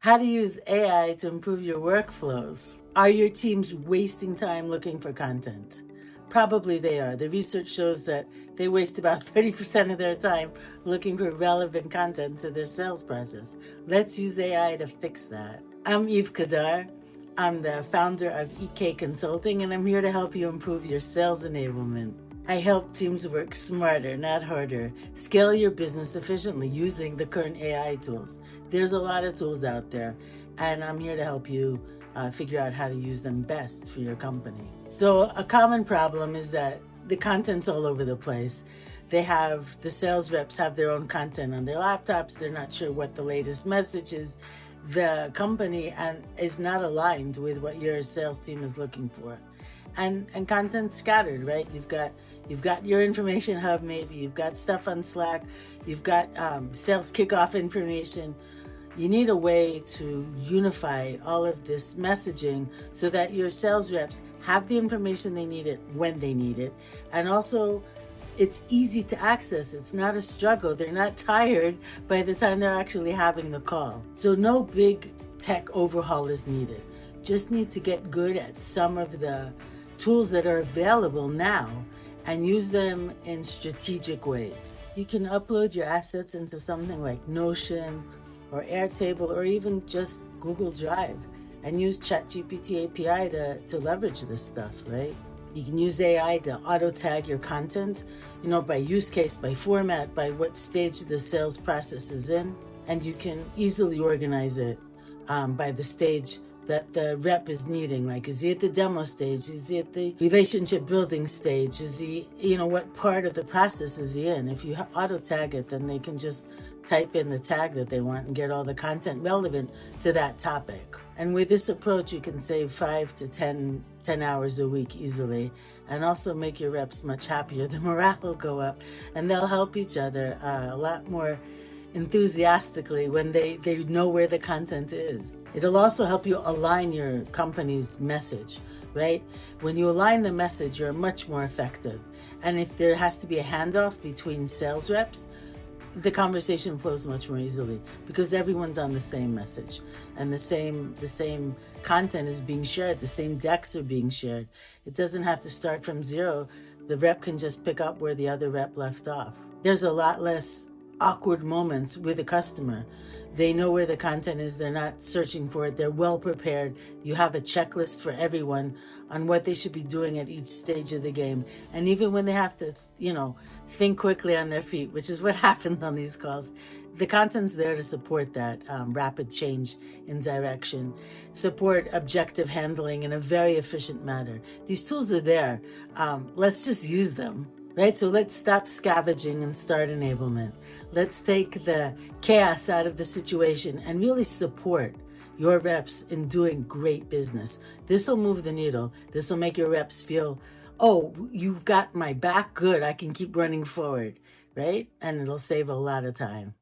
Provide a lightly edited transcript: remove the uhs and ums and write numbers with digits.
How to use AI to improve your workflows. Are your teams wasting time looking for content? Probably they are. The research shows that they waste about 30% of their time looking for relevant content to their sales process. Let's use AI to fix that. I'm Kedar. I'm the founder of EK Consulting, and I'm here to help you improve your sales enablement. I help teams work smarter, not harder. Scale your business efficiently using the current AI tools. There's a lot of tools out there, and I'm here to help you figure out how to use them best for your company. So a common problem is that the content's all over the place. The sales reps have their own content on their laptops. They're not sure what the latest message is. The company is not aligned with what your sales team is looking for. And content's scattered, right? You've got your information hub, maybe you've got stuff on Slack, you've got sales kickoff information. You need a way to unify all of this messaging so that your sales reps have the information they need it when they need it, and also it's easy to access. It's not a struggle. They're not tired by the time they're actually having the call. So no big tech overhaul is needed. Just need to get good at some of the tools that are available now and use them in strategic ways. You can upload your assets into something like Notion or Airtable or even just Google Drive and use ChatGPT API to leverage this stuff, right? You can use AI to auto tag your content, by use case, by format, by what stage the sales process is in, and you can easily organize it by the stage that the rep is needing. Like, is he at the demo stage? Is he at the relationship building stage? Is he, what part of the process is he in? If you auto tag it, then they can just type in the tag that they want and get all the content relevant to that topic. And with this approach, you can save 5 to 10 hours a week easily, and also make your reps much happier. The morale will go up, and they'll help each other a lot more enthusiastically when they know where the content is. It'll also help you align your company's message, right? When you align the message, you're much more effective. And if there has to be a handoff between sales reps, the conversation flows much more easily because everyone's on the same message and the same content is being shared. The same decks are being shared. It doesn't have to start from zero. The rep can just pick up where the other rep left off. There's a lot less awkward moments with a customer. They know where the content is. They're not searching for it. They're well prepared. You have a checklist for everyone on what they should be doing at each stage of the game. And even when they have to, think quickly on their feet, which is what happens on these calls, the content's there to support that rapid change in direction, support objective handling in a very efficient manner. These tools are there. Let's just use them, right? So let's stop scavenging and start enablement. Let's take the chaos out of the situation and really support your reps in doing great business. This will move the needle. This will make your reps feel, oh, you've got my back, good, I can keep running forward, right? And it'll save a lot of time.